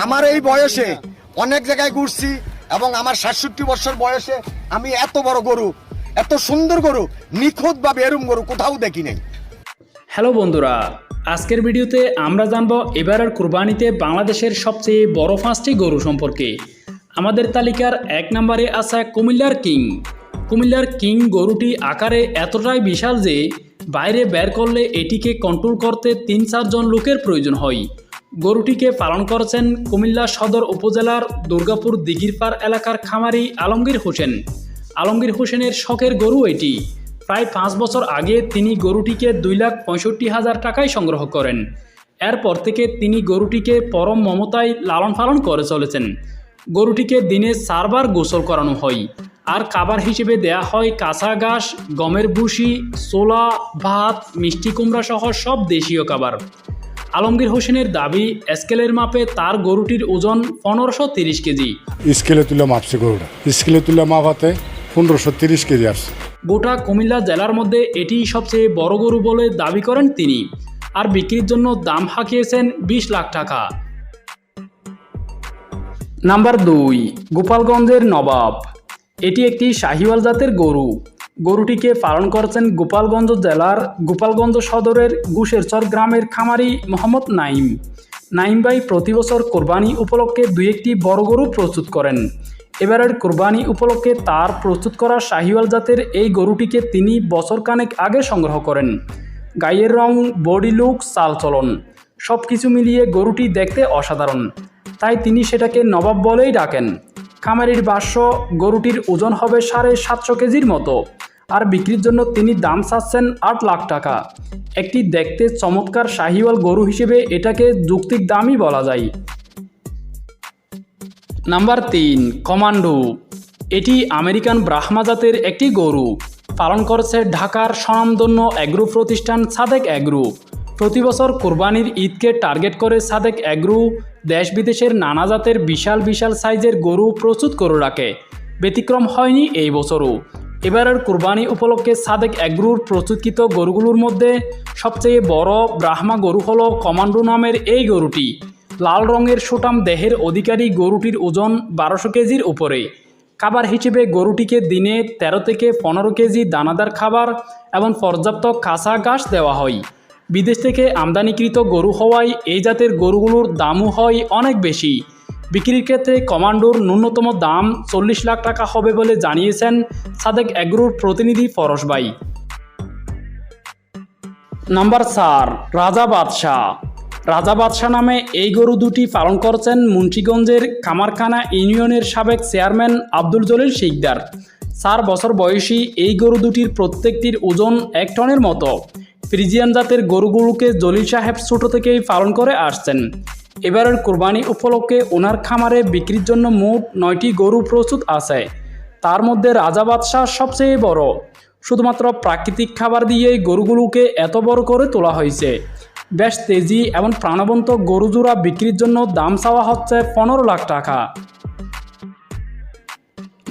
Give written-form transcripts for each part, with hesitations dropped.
আমার এই বয়সে অনেক জায়গায় ঘুরছি এবং আমার ৬৭ বছর বয়সে আমি এত বড় গরু, এত সুন্দর গরু, নিখুঁত ভাবে এরম গরু কোথাও দেখি নাই। হ্যালো বন্ধুরা, আজকের ভিডিওতে আমরা জানব এবারের কুরবানিতে বাংলাদেশের সবচেয়ে বড় 5টি গরু সম্পর্কে। আমাদের তালিকার 1 নম্বরে আছে কুমিল্লার কিং। কুমিল্লার কিং গরুটি আকারে এতটাই বিশাল যে বাইরে বের করলে এটিকে কন্ট্রোল করতে 3-4 জন লোকের প্রয়োজন হয়। গরুটিকে পালন করেছেন কুমিল্লা সদর উপজেলার দুর্গাপুর দিঘিরপাড় এলাকার খামারি আলমগীর হোসেন। আলমগীর হোসেনের শখের গরু এটি। প্রায় 5 বছর আগে তিনি গরুটিকে 2,65,000 টাকায় সংগ্রহ করেন। এরপর থেকে তিনি গরুটিকে পরম মমতায় লালন পালন করে চলেছেন। গরুটিকে দিনে 4 বার গোসল করানো হয়, আর খাবার হিসেবে দেয়া হয় কাঁচা ঘাস, গমের ভুসি, ছোলা, ভাত, মিষ্টি কুমড়া সহ সব দেশীয় খাবার। আলমগীর হোসেনের দাবি, স্কেলের মাপে তার গরুটির ওজন 1530 কেজি। স্কেলে তুলে মাপছে গরুটা, স্কেলে তুলে মাপাতে 1530 কেজি আসছে। গোটা কুমিল্লা জেলার মধ্যে এটি সবচেয়ে বড় গরু বলে দাবি করেন তিনি, আর বিক্রির জন্য দাম হাঁকিয়েছেন 20 লাখ টাকা। নাম্বার 2, গোপালগঞ্জের নবাব। এটি একটি শাহিওয়াল জাতের গরু। গরুটিকে পালন করেছেন গোপালগঞ্জ জেলার গোপালগঞ্জ সদরের গুশেরচর গ্রামের খামারি মোহাম্মদ নাইম। নাইম ভাই প্রতি বছর কোরবানি উপলক্ষে 2-1টি বড় গরু প্রস্তুত করেন। এবারের কোরবানি উপলক্ষে তার প্রস্তুত করা শাহিওয়াল জাতের এই গরুটিকে তিনি বছরখানেক আগে সংগ্রহ করেন। গায়ের রং, বডি লুক, চালচলন সব কিছু মিলিয়ে গরুটি দেখতে অসাধারণ, তাই তিনি সেটাকে নবাব বলেই ডাকেন। খামারির ভাষ্য, গরুটির ওজন হবে 750 কেজির মতো, আর বিক্রির জন্য তিনি দাম চাচ্ছেন 8 লাখ টাকা। একটি দেখতে চমৎকার শাহিওয়াল গরু হিসেবে এটাকে যৌক্তিক দামই বলা যায়। Number 3, commando. এটি আমেরিকান ব্রাহ্মা জাতের একটি গরু। পালন করেছে ঢাকার স্বনামধন্য অ্যাগ্রো প্রতিষ্ঠান সাদেক অ্যাগ্রো। প্রতি বছর কোরবানির ঈদকে টার্গেট করে সাদেক অ্যাগ্রো দেশ বিদেশের নানা জাতের বিশাল বিশাল সাইজের গরু প্রস্তুত করে রাখে। ব্যতিক্রম হয়নি এই বছরও। এবারের কোরবানি উপলক্ষে সাদেক অ্যাগ্রোর প্রস্তুতকৃত গরুগুলোর মধ্যে সবচেয়ে বড় ব্রাহ্মা গরু হলো কমান্ডো নামের এই গরুটি। লাল রঙের সুঠাম দেহের অধিকারী গরুটির ওজন 1200 কেজির উপরে। খাবার হিসেবে গরুটিকে দিনে 13 থেকে 15 কেজি দানাদার খাবার এবং পর্যাপ্ত কাঁচা ঘাস দেওয়া হয়। বিদেশ থেকে আমদানিকৃত গরু হওয়ায় এই জাতের গরুগুলোর দামও হয় অনেক বেশি। বিক্রির ক্ষেত্রে কমান্ডোর ন্যূনতম দাম 40 লাখ টাকা হবে বলে জানিয়েছেন সাদেক অ্যাগ্রোর প্রতিনিধি পরশ ভাই। নাম্বার 4, রাজা বাদশাহ। রাজা বাদশাহ নামে এই গরু দুটি পালন করছেন মুন্সিগঞ্জের কামারখানা ইউনিয়নের সাবেক চেয়ারম্যান আব্দুল জলিল শিকদার। 4 বছর বয়সী এই গরু দুটির প্রত্যেকটির ওজন 1 টনের মতো। ফ্রিজিয়ান জাতের গরুগুলোকে জলিল সাহেব ছোট থেকেই পালন করে আসছেন। এবারের কোরবানি উপলক্ষে ওনার খামারে বিক্রির জন্য মোট 9টি গরু প্রস্তুত আছে। তার মধ্যে রাজা বাদশাহ সবচেয়ে বড়। শুধুমাত্র প্রাকৃতিক খাবার দিয়েই গরুগুলোকে এত বড় করে তোলা হয়েছে। বেশ তেজি এবং প্রাণবন্ত গরু জোড়া বিক্রির জন্য দাম চাওয়া হচ্ছে 15 লাখ টাকা।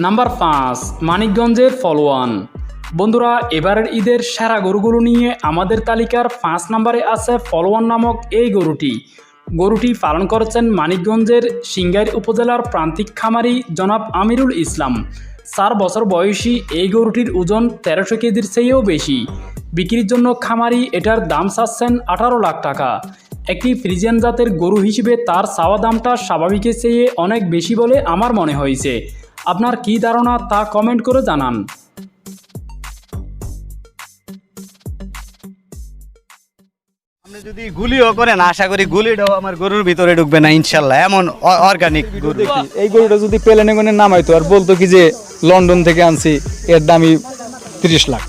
নাম্বার 5, মানিকগঞ্জের ফলোয়ান। বন্ধুরা, এবারের ঈদের সেরা গরুগুলো নিয়ে আমাদের তালিকার 5 নম্বরে আছে ফলোয়ান নামক এই গরুটি। গরুটি পালন করেছেন মানিকগঞ্জের সিংগাইর উপজেলার প্রান্তিক খামারি জনাব আমিরুল ইসলাম। 4 বছর বয়সী এই গরুটির ওজন 1300 কেজির চেয়েও বেশি। বিক্রির জন্য খামারি এটার দাম চাচ্ছেন 18 লাখ টাকা। একটি ফ্রিজিয়ান জাতের গরু হিসেবে তার চাওয়া দামটা স্বাভাবিকের চেয়ে অনেক বেশি বলে আমার মনে হয়েছে। আপনার কী ধারণা তা কমেন্ট করে জানান। আপনি যদি গুলিও করেন, আশা করি গুলিটাও আমার গরুর ভিতরে ঢুকবে না ইনশাল্লাহ। এমন অর্গানিক গরু। এই গরুটা যদি প্লেনে করে নামাইতো আর বলতো কি যে লন্ডন থেকে আনছি, এর দামই 30 লাখ।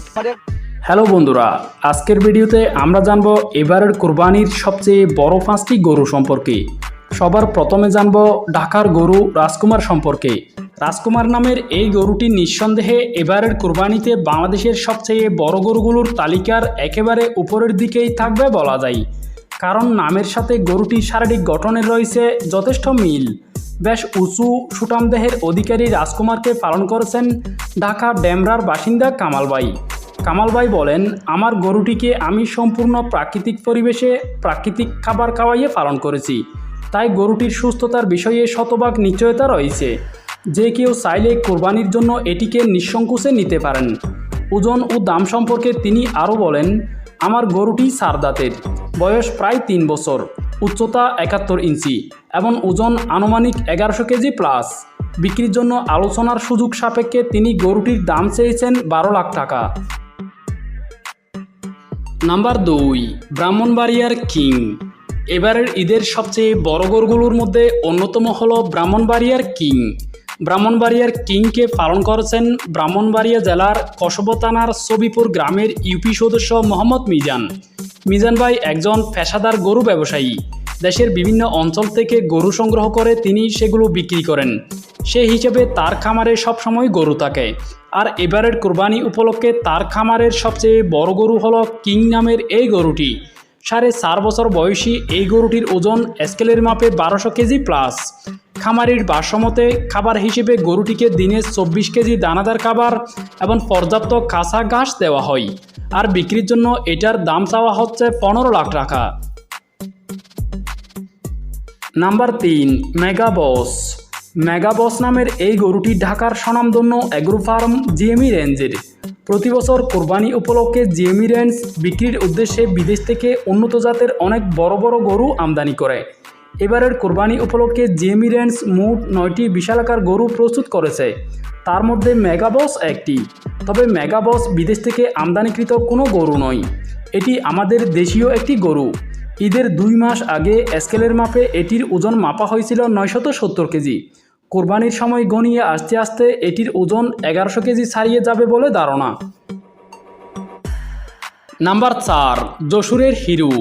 হ্যালো বন্ধুরা, আজকের ভিডিওতে আমরা জানব এবারের কোরবানির সবচেয়ে বড় 5টি গরু সম্পর্কে। সবার প্রথমে জানব ঢাকার গরু রাজকুমার সম্পর্কে। রাজকুমার নামের এই গরুটি নিঃসন্দেহে এবারের কোরবানিতে বাংলাদেশের সবচেয়ে বড় গরুগুলোর তালিকার একেবারে উপরের দিকেই থাকবে বলা যায়। কারণ নামের সাথে গরুটির শারীরিক গঠনের রয়েছে যথেষ্ট মিল। বেশ উঁচু সুঠাম দেহের অধিকারী রাজকুমারকে পালন করেছেন ঢাকা ডেমরার বাসিন্দা কামাল ভাই। কামাল ভাই বলেন, আমার গরুটিকে আমি সম্পূর্ণ প্রাকৃতিক পরিবেশে প্রাকৃতিক খাবার খাওয়াইয়ে পালন করেছি, তাই গরুটির সুস্থতার বিষয়ে শতভাগ নিশ্চয়তা রয়েছে। যে কেউ চাইলে কোরবানির জন্য এটিকে নিঃসংকোচে নিতে পারেন। ওজন ও দাম সম্পর্কে তিনি আরও বলেন, আমার গরুটি চার দাঁতের, বয়স প্রায় 3 বছর, উচ্চতা 71 ইঞ্চি এবং ওজন আনুমানিক 1100 কেজি প্লাস। বিক্রির জন্য আলোচনার সুযোগ সাপেক্ষে তিনি গরুটির দাম চেয়েছেন 12 লাখ টাকা। নাম্বার 2, ব্রাহ্মণবাড়িয়ার কিং। এবারের ঈদের সবচেয়ে বড় গরুগুলোর মধ্যে অন্যতম হল ব্রাহ্মণবাড়িয়ার কিং। ব্রাহ্মণবাড়িয়ার কিংকে পালন করেছেন ব্রাহ্মণবাড়িয়া জেলার কসবা থানার ছবিপুর গ্রামের ইউপি সদস্য মোহাম্মদ মিজান। মিজান ভাই একজন পেশাদার গরু ব্যবসায়ী। দেশের বিভিন্ন অঞ্চল থেকে গরু সংগ্রহ করে তিনি সেগুলো বিক্রি করেন। সেই হিসেবে তার খামারে সবসময় গরু থাকে। আর এবারের কোরবানি উপলক্ষে তার খামারের সবচেয়ে বড় গরু হলো কিং নামের এই গরুটি। 4.5 বছর বয়সী এই গরুটির ওজন স্কেলের মাপে 1200 কেজি প্লাস। খামারির ভাষ্যমতে খাবার হিসেবে গরুটিকে দিনে 24 কেজি দানাদার খাবার এবং পর্যাপ্ত কাঁচা ঘাস দেওয়া হয়। আর বিক্রির জন্য এটার দাম চাওয়া হচ্ছে 15 লাখ টাকা। নাম্বার 3, মেগাবস। মেগাবস নামের এই গরুটি ঢাকার স্বনামধন্য অ্যাগ্রো ফার্ম জিএমই রেঞ্জের। প্রতি বছর কোরবানি উপলক্ষে জিএমই রেঞ্জ বিক্রির উদ্দেশ্যে বিদেশ থেকে উন্নত জাতের অনেক বড় বড় গরু আমদানি করে। এবারের কোরবানি উপলক্ষে জিএমই রেঞ্জ মোট 9টি বিশালাকার গরু প্রস্তুত করেছে, তার মধ্যে মেগাবস একটি। তবে মেগাবস বিদেশ থেকে আমদানিকৃত কোনো গরু নয়, এটি আমাদের দেশীয় একটি গরু। ঈদের 2 মাস আগে স্কেলের মাপে এটির ওজন মাপা হয়েছিল 970 কেজি। কোরবানির সময় গনিয়ে আস্তে আস্তে এটির ওজন 1100 কেজি ছাড়িয়ে যাবে বলে ধারণা। নাম্বার 4, যশোরের হিরু।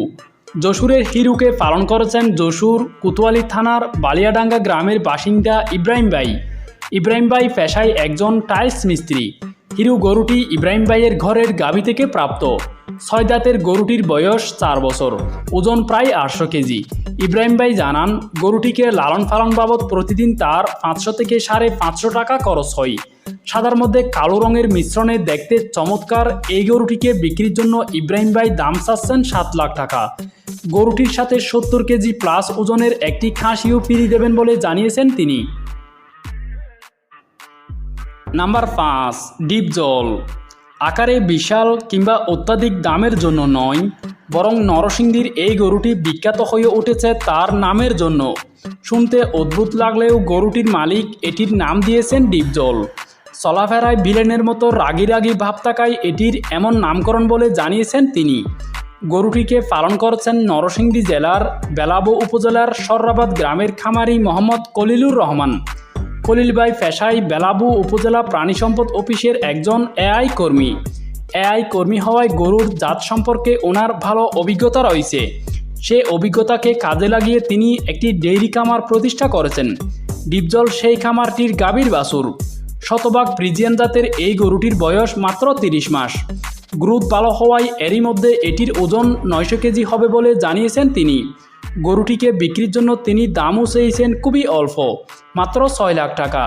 যশোরের হিরুকে পালন করেছেন যশোর কোতোয়ালি থানার বালিয়াডাঙ্গা গ্রামের বাসিন্দা ইব্রাহিম ভাই। ইব্রাহিম ভাই পেশায় একজন টাইলস মিস্ত্রি। হিরু গরুটি ইব্রাহিম ভাইয়ের ঘরের গাভী থেকে প্রাপ্ত। 6 দাঁতের গরুটির বয়স 4 বছর, ওজন প্রায় 800 কেজি। ইব্রাহিম ভাই জানান, গরুটিকে লালন পালন বাবদ প্রতিদিন তার 500 থেকে 550 টাকা খরচ হয়। সাদার মধ্যে কালো রঙের মিশ্রণে দেখতে চমৎকার এই গরুটিকে বিক্রির জন্য ইব্রাহিম ভাই দাম চাচ্ছেন 7 লাখ টাকা। গরুটির সাথে 70 কেজি প্লাস ওজনের একটি খাসিও ফ্রি দেবেন বলে জানিয়েছেন তিনি। নাম্বার 5, ডিপজল। আকারে বিশাল কিংবা অত্যাধিক দামের জন্য নয়, বরং নরসিংদীর এই গরুটি বিখ্যাত হয়ে উঠেছে তার নামের জন্য। শুনতে অদ্ভুত লাগলেও গরুটির মালিক এটির নাম দিয়েছেন ডিপজল। চলাফেরায় ভিলেনের মতো রাগী রাগী ভাব থাকায় এটির এমন নামকরণ বলে জানিয়েছেন তিনি। গরুটিকে পালন করেছেন নরসিংদী জেলার বেলাবো উপজেলার সর্রাবাদ গ্রামের খামারি মোহাম্মদ কলিলুর রহমান। কলিল ভাই পেশায় বেলাবু উপজেলা প্রাণী সম্পদ অফিসের একজন এআই কর্মী। এআই কর্মী হওয়ায় গরুর জাত সম্পর্কে ওনার ভালো অভিজ্ঞতা রয়েছে। সে অভিজ্ঞতাকে কাজে লাগিয়ে তিনি একটি ডেইরি খামার প্রতিষ্ঠা করেছেন। ডিপজল সেই খামারটির গাভীর বাছুর। শতভাগ ফ্রিজিয়ান জাতের এই গরুটির বয়স মাত্র 30 মাস। গ্রোথ ভালো হওয়ায় এরই মধ্যে এটির ওজন 900 কেজি হবে বলে জানিয়েছেন তিনি। গরুটিকে বিক্রির জন্য তিনি দামও চেয়েছেন খুবই অল্প, মাত্র 6 লাখ টাকা।